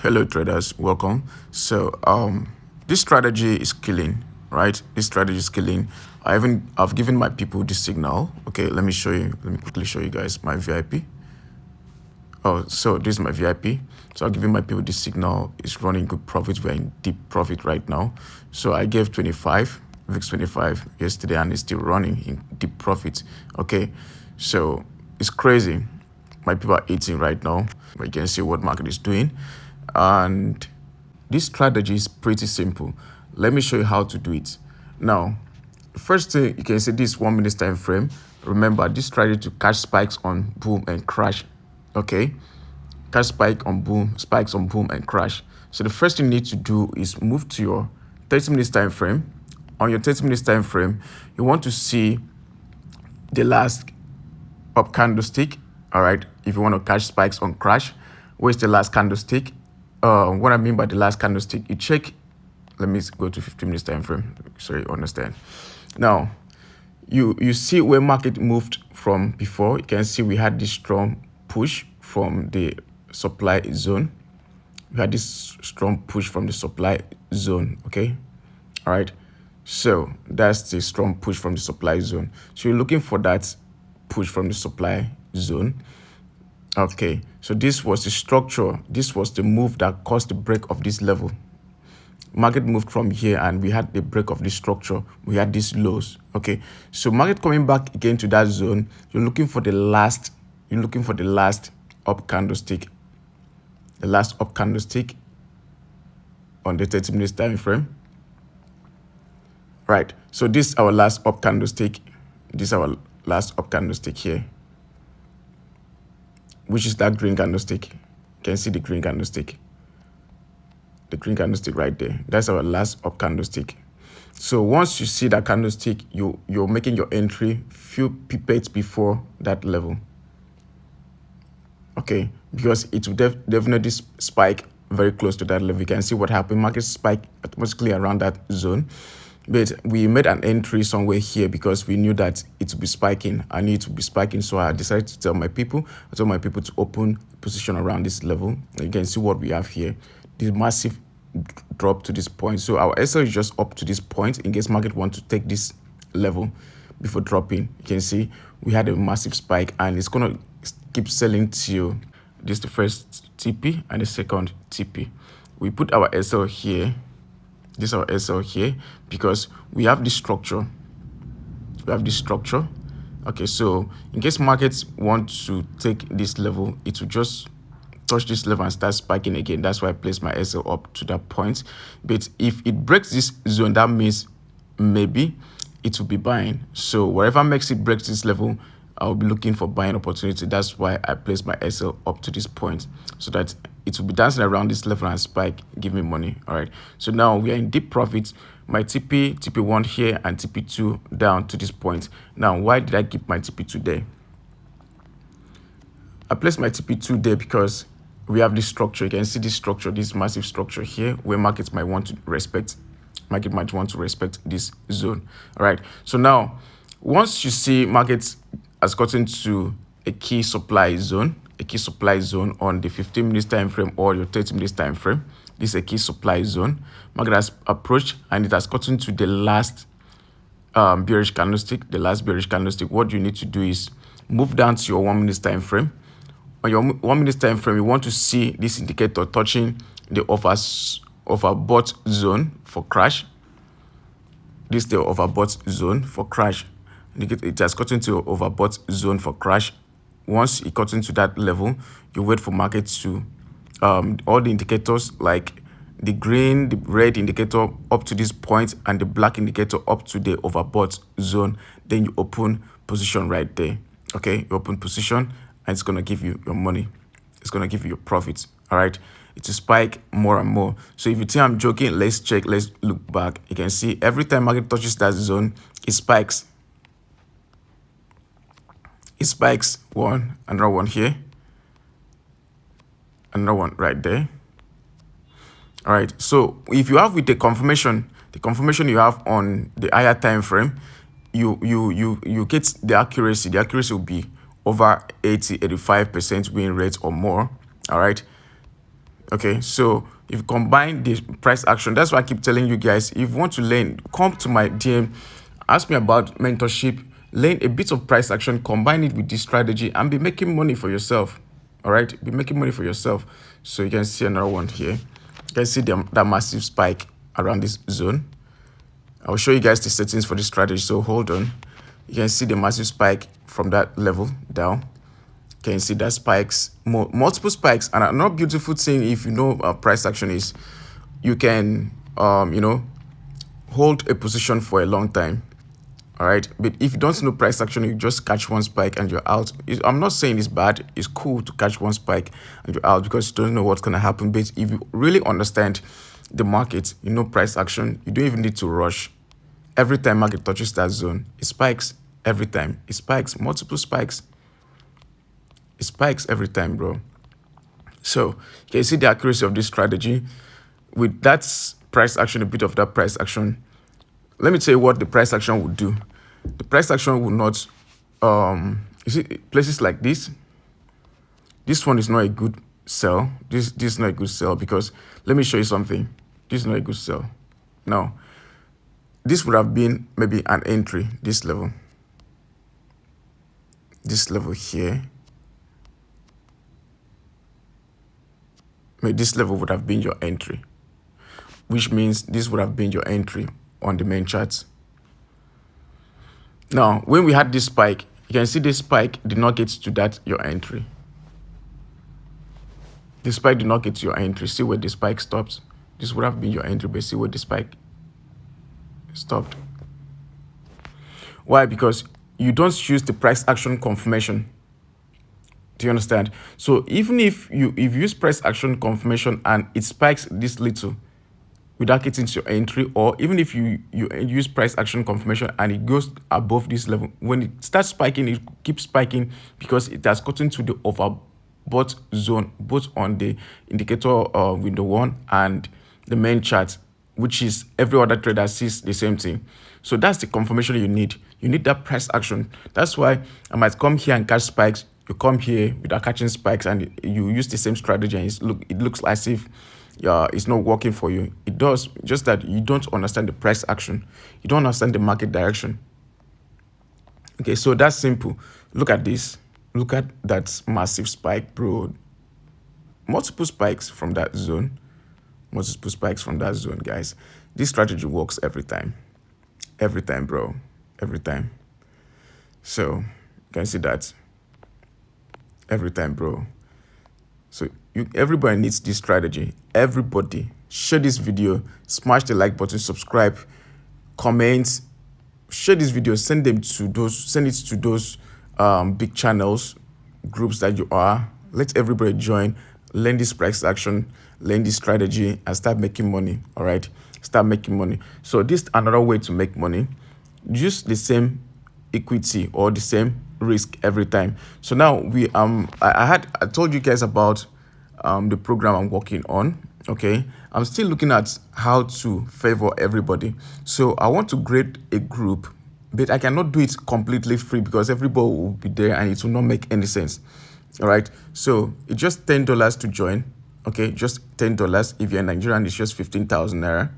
Hello traders, welcome. This strategy is killing, right? This strategy is killing. I've given my people this signal. Okay, let me quickly show you guys my VIP. Oh, so this is my VIP. So I'm giving my people this signal. It's running good profit. We're in deep profit right now. So I gave 25, VIX 25 yesterday, and it's still running in deep profit. Okay, so it's crazy. My people are eating right now. You can see what market is doing. And this strategy is pretty simple. Let me show you how to do it. Now, first thing you can see, this 1 minute time frame. Remember, this strategy to catch spikes on boom and crash. Okay, catch spikes on boom and crash. So the first thing you need to do is move to your 30 minutes time frame. On your 30 minutes time frame, you want to see the last up candlestick. All right, if you want to catch spikes on crash, where's the last candlestick? What I mean by the last candlestick, you check. Let me go to 15 minutes time frame so you understand. Now, you see where market moved from before. You can see we had this strong push from the supply zone. We had this strong push from the supply zone. Okay, all right. So that's the strong push from the supply zone. So you're looking for that push from the supply zone. Okay, so this was the structure. This was the move that caused the break of this level. Market moved from here and we had the break of this structure. We had these lows. Okay, so market coming back again to that zone. You're looking for the last up candlestick. The last up candlestick on the 30 minutes time frame. Right. So this is our last up candlestick. This is our last up candlestick here, which is that green candlestick. You can see the green candlestick. The green candlestick right there. That's our last up candlestick. So once you see that candlestick, you're making your entry few pipettes before that level. Okay, because it will definitely spike very close to that level. You can see what happened. Market spike automatically around that zone. But we made an entry somewhere here because we knew that it would be spiking. I knew it would be spiking, so I decided to tell my people. I told my people to open position around this level. You can see what we have here. This massive drop to this point. So our SL is just up to this point in case market want to take this level before dropping. You can see we had a massive spike and it's gonna keep selling till this is the first TP and the second TP. We put our SL here. This is our SL here because we have this structure. Okay, so in case markets want to take this level, it will just touch this level and start spiking again. That's why I placed my SL up to that point. But if it breaks this zone, that means maybe it will be buying. So whatever makes it break this level, I'll be looking for buying opportunity. That's why I placed my SL up to this point so that it will be dancing around this level and spike, give me money. All right, so now we are in deep profit. My TP1 here and TP2 down to this point. Now, why did I keep my TP2 there? I placed my TP2 there because we have this structure. You can see this structure, this massive structure here where markets might want to respect. Market might want to respect this zone. All right, so now once you see markets has gotten to a key supply zone on the 15 minutes time frame or your 30 minutes time frame. This is a key supply zone. Market has approached and it has gotten to the last bearish candlestick. What you need to do is move down to your 1 minute time frame. On your 1 minute time frame, you want to see this indicator touching the overbought zone for crash. This is the overbought zone for crash. It has gotten to overbought zone for crash. Once it got into that level, you wait for market to all the indicators like the green, the red indicator up to this point and the black indicator up to the overbought zone. Then you open position right there. Okay, you open position and it's gonna give you your money. It's gonna give you your profits. All right, it will spike more and more. So if you think I'm joking, let's check. Let's look back. You can see every time market touches that zone, it spikes. It spikes one, another one here, another one right there. All right, so if you have with the confirmation you have on the higher time frame, you get the accuracy. The accuracy will be over 85% win rate or more. All right, Okay, so if you combine the price action, that's why I keep telling you guys, if you want to learn, come to my DM, ask me about mentorship, learn a bit of price action, combine it with this strategy, and be making money for yourself. All right, be making money for yourself. So you can see another one here. You can see that massive spike around this zone. I'll show you guys the settings for this strategy. So hold on. You can see the massive spike from that level down. Can you see that spikes, multiple spikes. And another beautiful thing, if you know price action, is you can, you know, hold a position for a long time. All right. But if you don't know price action, you just catch one spike and you're out. I'm not saying it's bad. It's cool to catch one spike and you're out because you don't know what's going to happen. But if you really understand the market, you know price action, you don't even need to rush. Every time market touches that zone, it spikes every time. It spikes, multiple spikes. It spikes every time, bro. So you can see the accuracy of this strategy. With that price action, a bit of that price action, let me tell you what the price action would do. The price action will not, you see places like this one is not a good sell. This is not a good sell because let me show you something. This is not a good sell. Now, this would have been maybe an entry, this level here. Maybe this level would have been your entry, which means this would have been your entry on the main charts. Now, when we had this spike, you can see this spike did not get to that, your entry. The spike did not get to your entry. See where the spike stops? This would have been your entry, but see where the spike stopped. Why? Because you don't use the price action confirmation. Do you understand? So even if you use price action confirmation and it spikes this little without getting to your entry, or even if you use price action confirmation and it goes above this level, when it starts spiking, it keeps spiking because it has gotten to the overbought zone, both on the indicator window 1 and the main chart, which is every other trader sees the same thing. So that's the confirmation you need. You need that price action. That's why I might come here and catch spikes. You come here without catching spikes and you use the same strategy and it looks as if it's not working for you. It does, just that you don't understand the price action. You don't understand the market direction. Okay, so that's simple. Look at this. Look at that massive spike, bro. Multiple spikes from that zone. Multiple spikes from that zone, guys. This strategy works every time. Every time, bro. Every time. So you can see that. Every time, bro. So everybody needs this strategy. Everybody. Share this video. Smash the like button. Subscribe. Comment. Share this video. Send it to those big channels, groups that you are. Let everybody join. Learn this price action. Learn this strategy and start making money. All right. Start making money. So this is another way to make money. Use the same equity or the same risk every time. So now I told you guys about the program I'm working on. Okay, I'm still looking at how to favor everybody. So I want to create a group, but I cannot do it completely free because everybody will be there and it will not make any sense. All right, so it's just $10 to join. Okay, just $10. If you're in Nigerian, it's just 15,000 naira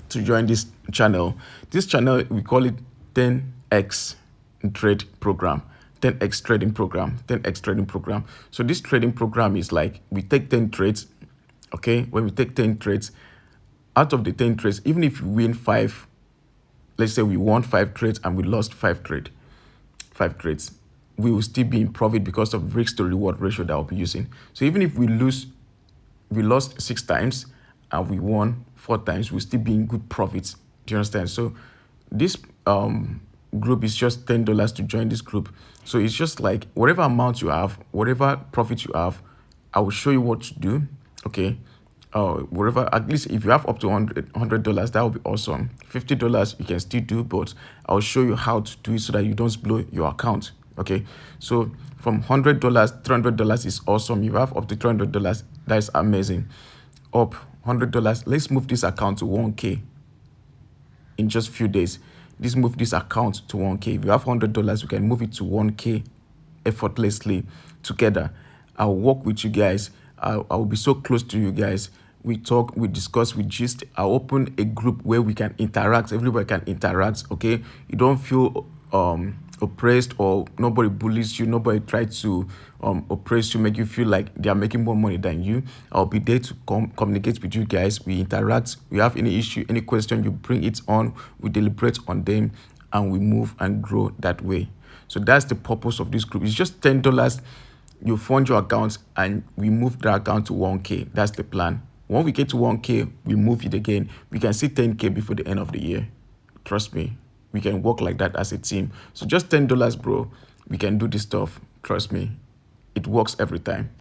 to join this channel. This channel, we call it 10x trade program. 10x trading program. 10x trading program. So this trading program is like we take 10 trades. Okay, when we take 10 trades, out of the 10 trades, even if we win 5, let's say we won 5 trades and we lost 5 trades, we will still be in profit because of risk to reward ratio that I'll be using. So even if we lost 6 times and we won 4 times, we'll still be in good profits. Do you understand? So this group is just $10 to join this group. So it's just like whatever amount you have, whatever profit you have, I will show you what to do. Okay, whatever, at least if you have up to $100, that would be awesome. $50 you can still do, but I'll show you how to do it so that you don't blow your account. Okay, so from $100, $300 is awesome. You have up to $300, that is amazing. Up $100, let's move this account to 1K in just a few days. Let's move this account to 1K. If you have $100, we can move it to 1K effortlessly together. I'll work with you guys. I will be so close to you guys. We talk, we discuss, we gist. I'll open a group where we can interact. Everybody can interact. Okay, you don't feel oppressed, or nobody bullies you, nobody tries to oppress you, make you feel like they are making more money than you. I'll be there to communicate with you guys. We interact. We have any issue, any question, you bring it on, we deliberate on them, and we move and grow that way. So that's the purpose of this group. It's just $10. You fund your account and we move the account to 1K. That's the plan. When we get to 1K, we move it again. We can see 10K before the end of the year. Trust me, we can work like that as a team. So just $10, bro. We can do this stuff. Trust me, it works every time.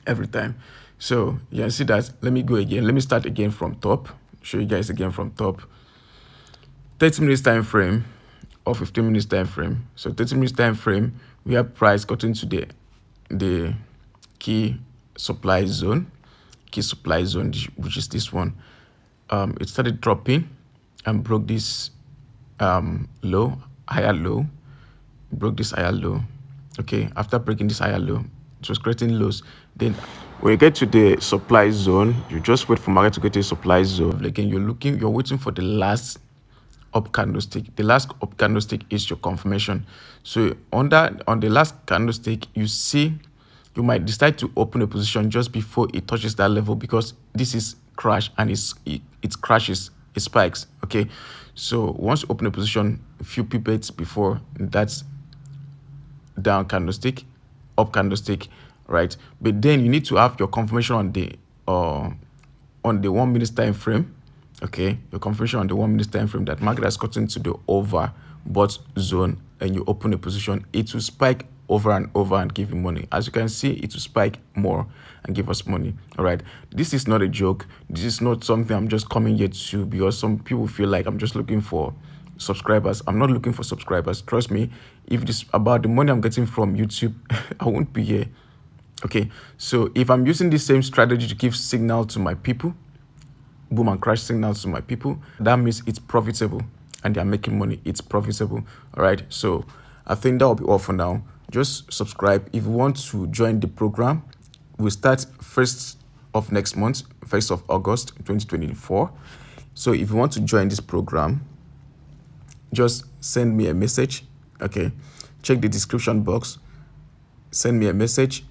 Every time. So you can see that. Let me go again. Let me start again from top. Show you guys again from top. 30 minutes time frame or 15 minutes time frame. So 30 minutes time frame, we have price got into the key supply zone, which is this one. It started dropping and broke this low, higher low, broke this higher low. Okay, after breaking this higher low, it was creating lows. Then when you get to the supply zone, you just wait for market to get to the supply zone. Again, you're waiting for the last up candlestick. The last up candlestick is your confirmation. So on the last candlestick, you might decide to open a position just before it touches that level, because this is crash and it crashes, it spikes. Okay, so once you open a position a few pivots before that's down candlestick, up candlestick, right? But then you need to have your confirmation on the 1 minute time frame. Okay, your confirmation on the 1 minute time frame that market has gotten to the overbought zone, and you open a position, it will spike over and over and give you money. As you can see, it will spike more and give us money. All right, this is not a joke. This is not something I'm just coming here to, because some people feel like I'm just looking for subscribers. I'm not looking for subscribers. Trust me, if this about the money I'm getting from YouTube, I won't be here. Okay, so if I'm using the same strategy to give signal to my people, boom and crash signals to my people, that means it's profitable and they're making money. It's profitable. All right, so I think that will be all for now. Just subscribe if you want to join the program. We start 1st of next month, 1st of August 2024. So if you want to join this program, just send me a message. Okay, check the description box, send me a message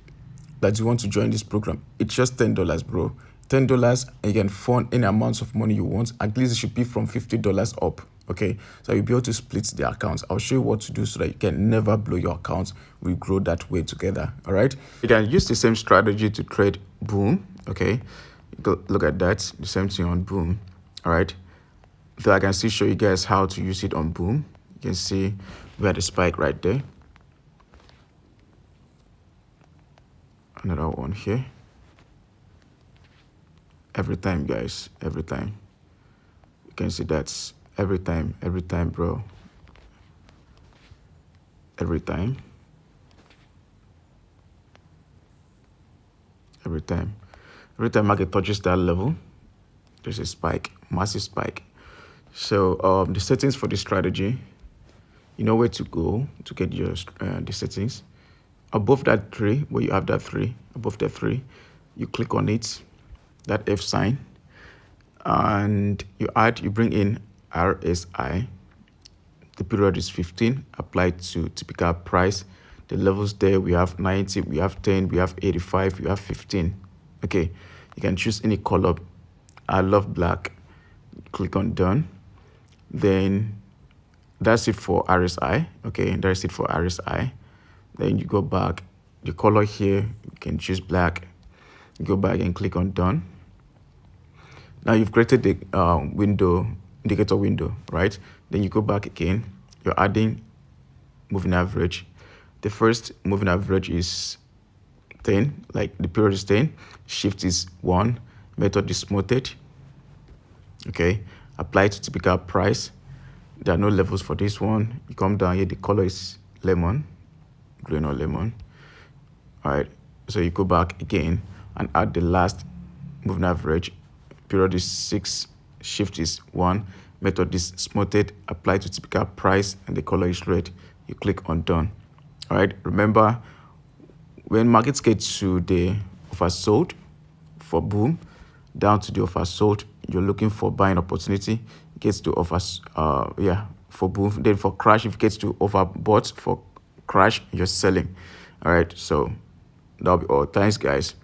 that you want to join this program. It's just $10, bro. $10, and you can fund any amounts of money you want. At least it should be from $50 up. Okay, so you'll be able to split the accounts. I'll show you what to do so that you can never blow your account. We grow that way together. All right, you can use the same strategy to trade boom. Okay, look at that, the same thing on boom. All right, so I can still show you guys how to use it on boom. You can see we had a spike right there. Another one here. Every time, guys, every time. You can see that's every time, bro. Every time. Every time market touches that level, there's a spike, massive spike. So the settings for this strategy, you know where to go to get your the settings. Above that 3, where you have that 3, above that 3, you click on it, that F sign, and you bring in RSI. The period is 15, applied to typical price. The levels there, we have 90, we have 10, we have 85, we have 15. Okay, you can choose any color. I love black. Click on done. Then that's it for RSI. Okay, that's it for RSI. Then you go back, the color here, you can choose black. You go back and click on done. Now you've created the indicator window, right? Then you go back again, you're adding moving average. The first moving average is 10, like the period is 10, shift is 1, method is smoothed. Okay, apply to typical price. There are no levels for this one. You come down here, the color is lemon, green or lemon. All right, so you go back again and add the last moving average. Period is 6, shift is 1, method is smoothed, apply to typical price, and the color is red. You click on done. All right, remember, when markets get to the oversold for boom, down to the oversold, you're looking for buying opportunity, gets to for boom, then for crash, if it gets to overbought for crash, you're selling. All right, so that'll be all. Thanks, guys.